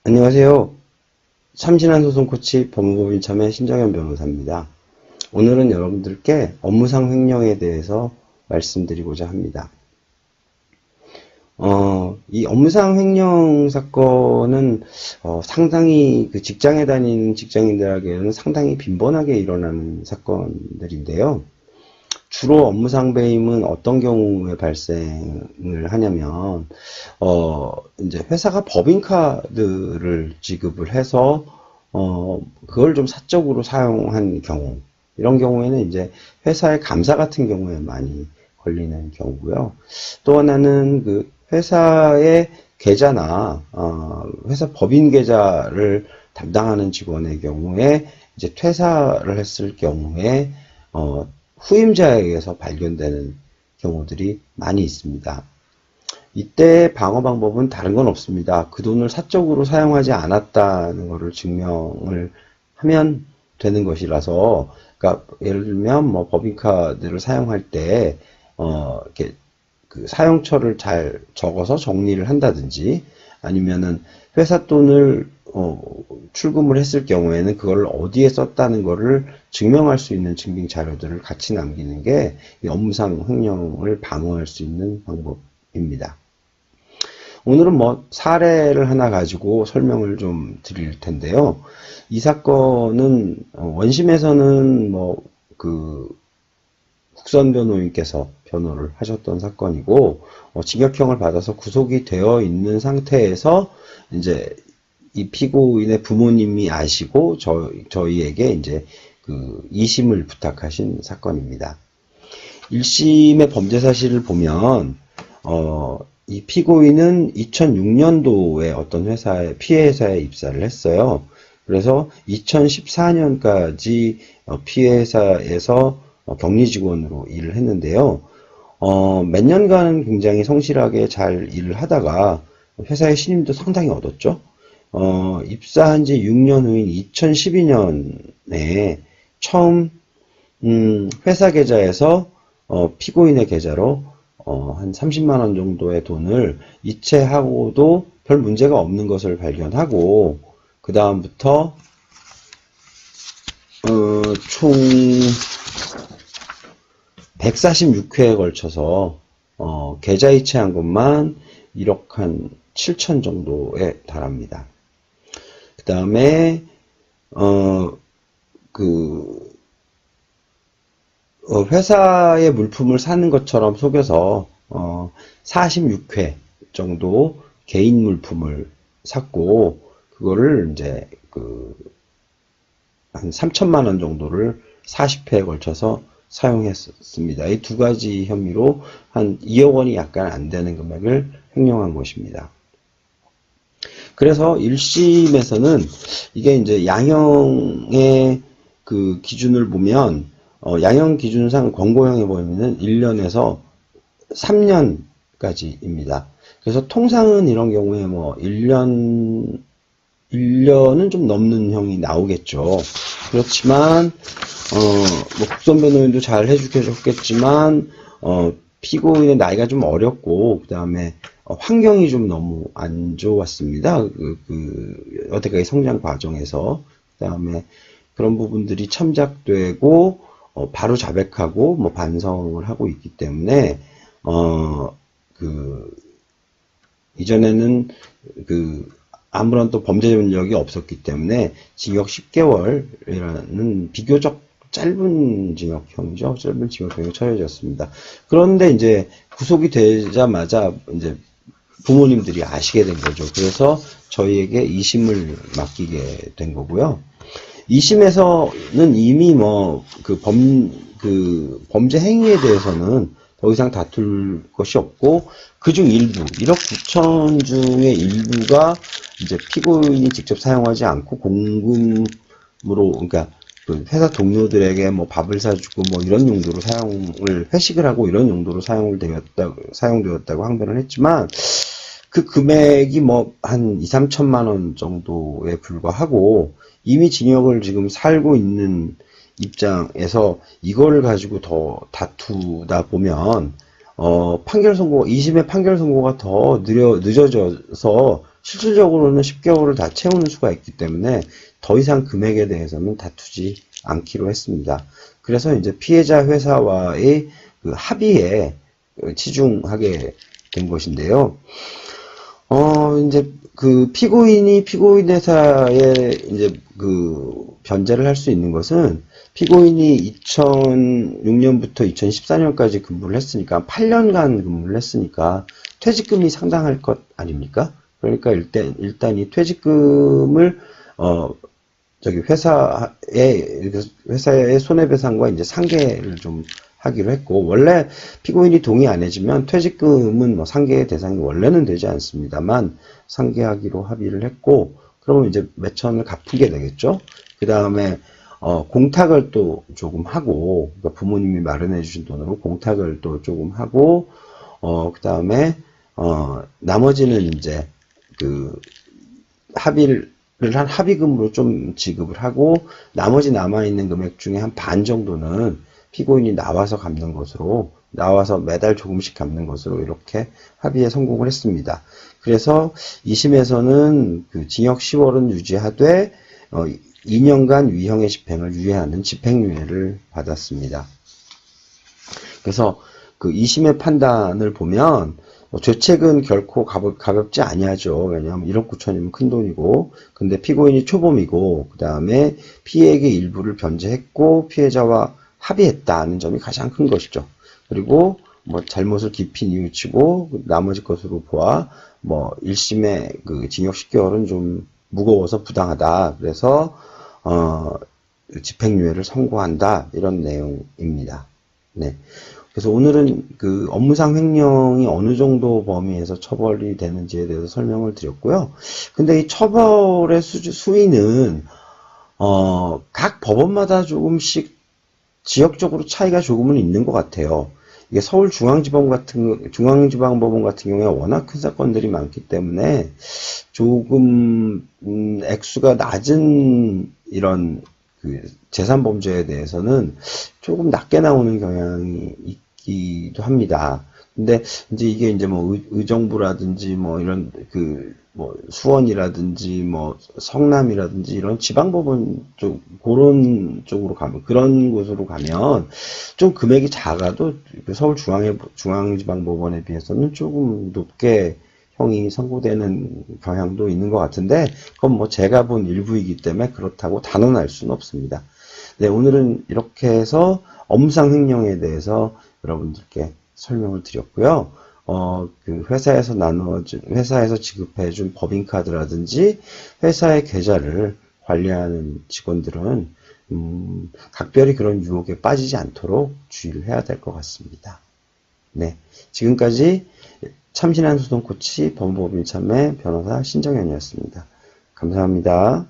안녕하세요. 참신한 소송 코치 법무법인 참여 신정현 변호사입니다. 오늘은 여러분들께 업무상 횡령에 대해서 말씀드리고자 합니다. 이 업무상 횡령 사건은 상당히 그 직장에 다니는 직장인들에게는 상당히 빈번하게 일어나는 사건들인데요. 주로 업무상 배임은 어떤 경우에 발생을 하냐면, 이제 회사가 법인카드를 지급을 해서, 그걸 좀 사적으로 사용한 경우, 이런 경우에는 이제 회사의 감사 같은 경우에 많이 걸리는 경우고요. 또 하나는 그 회사의 계좌나, 회사 법인 계좌를 담당하는 직원의 경우에 이제 퇴사를 했을 경우에, 후임자에 의해서 발견되는 경우들이 많이 있습니다. 이때 방어 방법은 다른 건 없습니다. 그 돈을 사적으로 사용하지 않았다는 것을 증명을 하면 되는 것이라서, 그러니까 예를 들면 뭐 법인카드를 사용할 때 이렇게 그 사용처를 잘 적어서 정리를 한다든지, 아니면은 회사 돈을 출금을 했을 경우에는 그걸 어디에 썼다는 것을 증명할 수 있는 증빙 자료들을 같이 남기는 게 업무상 횡령을 방어할 수 있는 방법입니다. 오늘은 뭐 사례를 하나 가지고 설명을 좀 드릴 텐데요. 이 사건은 원심에서는 뭐 그 국선 변호인께서 변호를 하셨던 사건이고, 징역형을 받아서 구속이 되어 있는 상태에서 이제 이 피고인의 부모님이 아시고 저희에게 이제 그 2심을 부탁하신 사건입니다. 1심의 범죄 사실을 보면 이 피고인은 2006년도에 어떤 회사에 피해 회사에 입사를 했어요. 그래서 2014년까지 피해 회사에서 격리 직원으로 일을 했는데요. 몇 년간 굉장히 성실하게 잘 일을 하다가 회사의 신임도 상당히 얻었죠. 입사한 지 6년 후인 2012년에 처음 회사 계좌에서 피고인의 계좌로 한 30만 원 정도의 돈을 이체하고도 별 문제가 없는 것을 발견하고, 그 다음부터 총 146회에 걸쳐서 계좌 이체한 것만 1억 한 7천 정도에 달합니다. 그 다음에 회사의 물품을 사는 것처럼 속여서 46회 정도 개인 물품을 샀고, 그거를 이제 한 3천만 원 정도를 40회에 걸쳐서 사용했습니다. 이 두 가지 혐의로 한 2억 원이 약간 안 되는 금액을 횡령한 것입니다. 그래서 1심에서는 이게 이제 양형의 그 기준을 보면, 양형 기준상 권고형의 범위는 1년에서 3년까지입니다. 그래서 통상은 이런 경우에 뭐 1년은 좀 넘는 형이 나오겠죠. 그렇지만, 뭐 국선 변호인도 잘 해주셨겠지만, 피고인의 나이가 좀 어렸고, 그 다음에 환경이 좀 너무 안 좋았습니다. 여태까지 성장 과정에서. 그 다음에 그런 부분들이 참작되고, 바로 자백하고, 뭐 반성을 하고 있기 때문에, 이전에는 아무런 또 범죄 전력이 없었기 때문에 징역 10개월이라는 비교적 짧은 징역형이죠. 짧은 징역형이 처해졌습니다. 그런데 이제 구속이 되자마자 이제 부모님들이 아시게 된 거죠. 그래서 저희에게 2심을 맡기게 된 거고요. 2심에서는 이미 뭐 범죄 행위에 대해서는 더 이상 다툴 것이 없고, 그중 일부, 1억 9천 중에 일부가 이제 피고인이 직접 사용하지 않고 공금으로, 그러니까 그 회사 동료들에게 뭐 밥을 사주고 뭐 이런 용도로 회식을 하고 이런 용도로 사용되었다고 항변을 했지만, 그 금액이 뭐 한 2, 3천만 원 정도에 불과하고, 이미 징역을 지금 살고 있는 입장에서 이거를 가지고 더 다투다 보면, 2심의 판결 선고가 더 늦어져서 실질적으로는 10개월을 다 채우는 수가 있기 때문에 더 이상 금액에 대해서는 다투지 않기로 했습니다. 그래서 이제 피해자 회사와의 그 합의에 치중하게 된 것인데요. 이제 그 피고인 회사에 이제 그 변제를 할 수 있는 것은 피고인이 2006년부터 2014년까지 근무를 했으니까 8년간 근무를 했으니까 퇴직금이 상당할 것 아닙니까? 그러니까 일단 이 퇴직금을 저기 회사의 손해배상과 이제 상계를 좀 하기로 했고, 원래 피고인이 동의 안 해주면 퇴직금은 뭐 상계 대상이 원래는 되지 않습니다만 상계하기로 합의를 했고, 그러면 이제 매천을 갚게 되겠죠. 그 다음에 공탁을 또 조금 하고, 그러니까 부모님이 마련해 주신 돈으로 공탁을 또 조금 하고, 그 다음에 나머지는 이제 그 합의를 한 합의금으로 좀 지급을 하고, 나머지 남아있는 금액 중에 한 반 정도는 피고인이 나와서 갚는 것으로, 나와서 매달 조금씩 갚는 것으로 이렇게 합의에 성공을 했습니다. 그래서 2심에서는 그 징역 10월은 유지하되 2년간 위형의 집행을 유예하는 집행유예를 받았습니다. 그래서 그 2심의 판단을 보면 죄책은 결코 가볍지 아니하죠. 왜냐하면 1억 9천이면 큰 돈이고, 근데 피고인이 초범이고, 그 다음에 피해액의 일부를 변제했고 피해자와 합의했다는 점이 가장 큰 것이죠. 그리고 뭐 잘못을 깊이 뉘우치고 나머지 것으로 보아 뭐 1심의 그 징역 10개월은 좀 무거워서 부당하다. 그래서 집행유예를 선고한다. 이런 내용입니다. 네. 그래서 오늘은 그 업무상 횡령이 어느 정도 범위에서 처벌이 되는지에 대해서 설명을 드렸고요. 근데 이 처벌의 수위는 각 법원마다 조금씩 지역적으로 차이가 조금은 있는 것 같아요. 이게 중앙지방법원 같은 경우에 워낙 큰 사건들이 많기 때문에 조금 액수가 낮은 이런 그 재산범죄에 대해서는 조금 낮게 나오는 경향이 있기도 합니다. 근데 이제 이게 이제 뭐 의정부라든지 뭐 이런 그 뭐 수원이라든지 뭐 성남이라든지 이런 지방법원 쪽 그런 쪽으로 가면, 그런 곳으로 가면 좀 금액이 작아도 중앙지방법원에 비해서는 조금 높게 형이 선고되는 경향도 있는 것 같은데, 그건 뭐 제가 본 일부이기 때문에 그렇다고 단언할 수는 없습니다. 네, 오늘은 이렇게 해서 업무상 횡령에 대해서 여러분들께 설명을 드렸고요. 그 회사에서 지급해준 법인카드라든지 회사의 계좌를 관리하는 직원들은, 각별히 그런 유혹에 빠지지 않도록 주의를 해야 될 것 같습니다. 네. 지금까지 참신한 소송 코치 법무법인 참여 변호사 신정현이었습니다. 감사합니다.